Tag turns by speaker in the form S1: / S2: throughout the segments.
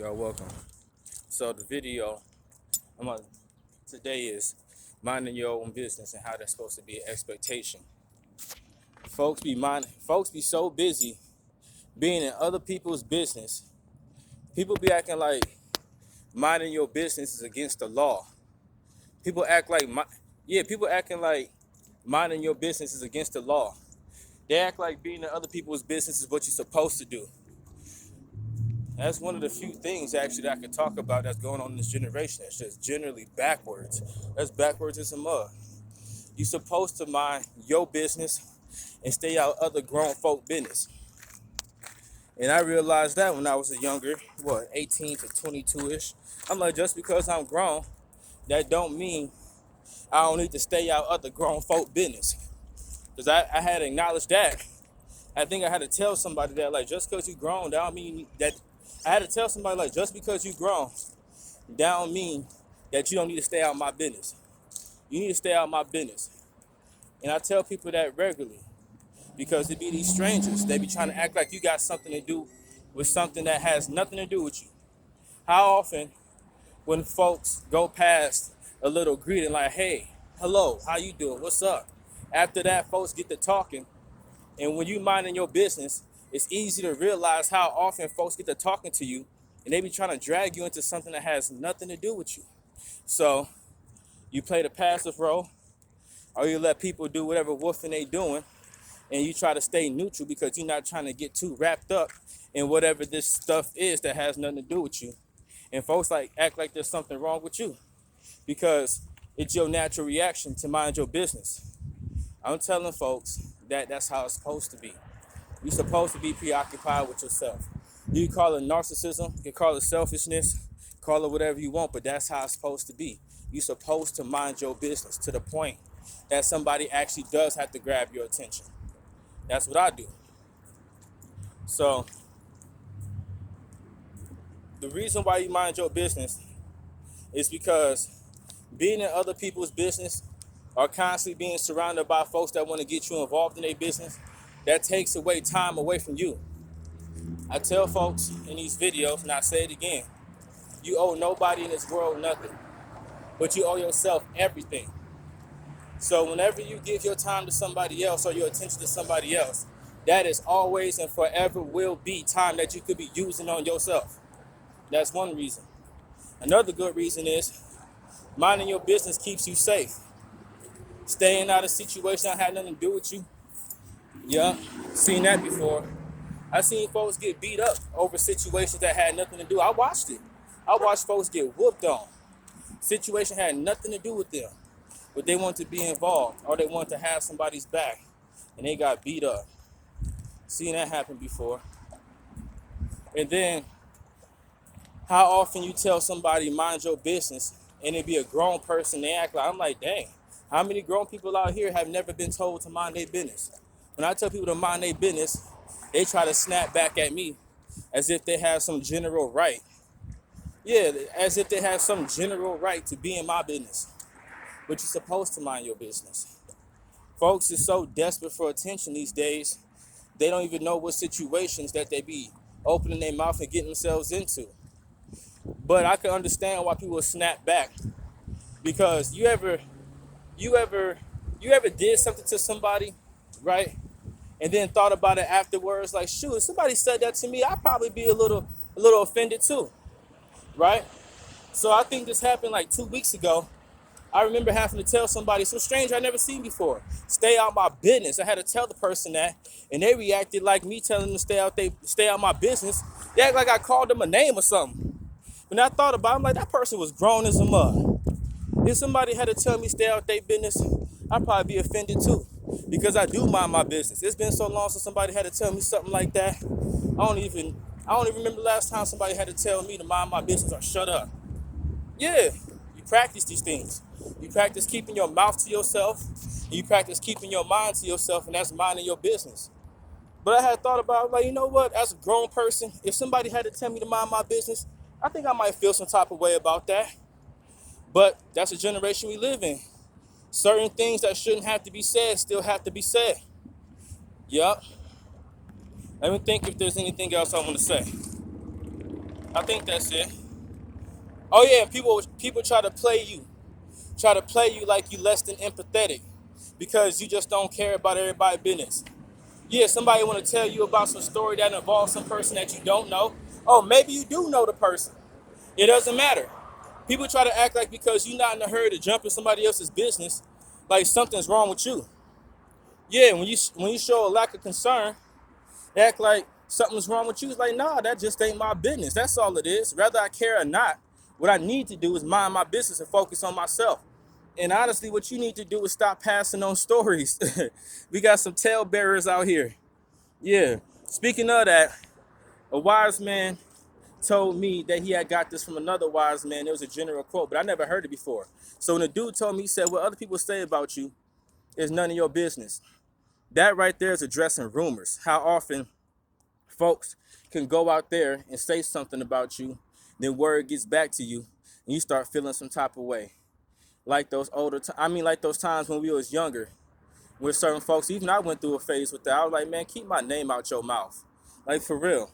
S1: Y'all welcome. So the video I'm on today is minding your own business and how that's supposed to be an expectation. Folks be so busy being in other people's business. People be acting like minding your business is against the law. People act like people acting like minding your business is against the law. They act like being in other people's business is what you're supposed to do. That's one of the few things actually that I can talk about that's going on in this generation. That's just generally backwards. That's backwards as a mug. You're supposed to mind your business and stay out other grown folk business. And I realized that when I was a younger, 18 to 22-ish. I'm like, just because I'm grown, that don't mean I don't need to stay out other grown folk business. Because I had to acknowledge that. I think I had to tell somebody that, like, just because you grown, that don't mean that. I had to tell somebody, like, just because you grown, that don't mean that you don't need to stay out my business. You need to stay out my business. And I tell people that regularly because it be these strangers. They be trying to act like you got something to do with something that has nothing to do with you. How often when folks go past a little greeting like, hey, hello, how you doing? What's up? After that, folks get to talking. And when you minding your business, it's easy to realize how often folks get to talking to you and they be trying to drag you into something that has nothing to do with you. So you play the passive role, or you let people do whatever woofing they doing, and you try to stay neutral because you're not trying to get too wrapped up in whatever this stuff is that has nothing to do with you. And folks act like there's something wrong with you because it's your natural reaction to mind your business. I'm telling folks that that's how it's supposed to be. You're supposed to be preoccupied with yourself. You can call it narcissism, you can call it selfishness, call it whatever you want, but that's how it's supposed to be. You're supposed to mind your business to the point that somebody actually does have to grab your attention. That's what I do. So the reason why you mind your business is because being in other people's business or constantly being surrounded by folks that want to get you involved in their business, that takes away time away from you. I tell folks in these videos, and I say it again, you owe nobody in this world nothing, but you owe yourself everything. So whenever you give your time to somebody else or your attention to somebody else, that is always and forever will be time that you could be using on yourself. That's one reason. Another good reason is minding your business keeps you safe. Staying out of situations that had nothing to do with you. Yeah, seen that before. I seen folks get beat up over situations that had nothing to do. I watched it. I watched folks get whooped on. Situation had nothing to do with them, but they wanted to be involved or they wanted to have somebody's back, and they got beat up. Seen that happen before. And then, how often you tell somebody mind your business, and it be a grown person, they act like, I'm like, dang, how many grown people out here have never been told to mind their business? When I tell people to mind their business, they try to snap back at me as if they have some general right. Yeah, as if they have some general right to be in my business. But you're supposed to mind your business. Folks are so desperate for attention these days, they don't even know what situations that they be opening their mouth and getting themselves into. But I can understand why people snap back. Because you ever did something to somebody, right? And then thought about it afterwards, like, shoot, if somebody said that to me, I'd probably be a little offended too, right? So I think this happened like 2 weeks ago. I remember having to tell somebody, some stranger I never seen before, stay out my business. I had to tell the person that, and they reacted like me telling them to stay out my business. They act like I called them a name or something. When I thought about it, I'm like, that person was grown as a mug. If somebody had to tell me stay out their business, I'd probably be offended too, because I do mind my business. It's been so long since somebody had to tell me something like that. I don't even remember the last time somebody had to tell me to mind my business or shut up. Yeah, you practice these things. You practice keeping your mouth to yourself, and you practice keeping your mind to yourself, and that's minding your business. But I had thought about, like, you know what, as a grown person, if somebody had to tell me to mind my business, I think I might feel some type of way about that. But that's the generation we live in. Certain things that shouldn't have to be said still have to be said. Yup. Let me think if there's anything else I want to say. I think that's it. Oh yeah, people try to play you like you less than empathetic because you just don't care about everybody's business. Yeah, somebody want to tell you about some story that involves some person that you don't know. Oh, maybe you do know the person. It doesn't matter. People try to act like because you're not in a hurry to jump in somebody else's business, like something's wrong with you. Yeah, when you show a lack of concern, they act like something's wrong with you. It's like, nah, that just ain't my business. That's all it is. Whether I care or not, what I need to do is mind my business and focus on myself. And honestly, what you need to do is stop passing on stories. We got some talebearers out here. Yeah. Speaking of that, a wise man told me that he had got this from another wise man. It was a general quote, but I never heard it before. So when the dude told me, he said, what other people say about you is none of your business. That right there is addressing rumors. How often folks can go out there and say something about you, then word gets back to you, and you start feeling some type of way. Like those like those times when we was younger, with certain folks. Even I went through a phase with that. I was like, man, keep my name out your mouth, like for real.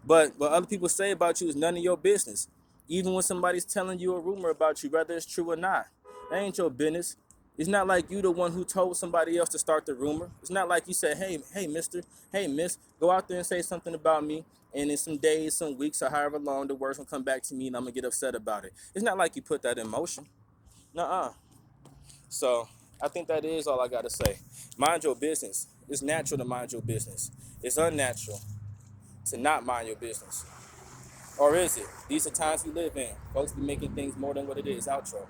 S1: But what other people say about you is none of your business. Even when somebody's telling you a rumor about you, whether it's true or not, that ain't your business. It's not like you the one who told somebody else to start the rumor. It's not like you said, hey, mister, hey, miss, go out there and say something about me. And in some days, some weeks, or however long, the words will come back to me and I'm going to get upset about it. It's not like you put that in motion. Nuh-uh. So I think that is all I got to say. Mind your business. It's natural to mind your business. It's unnatural to not mind your business. Or is it? These are times we live in. Folks be making things more than what it is. Outro.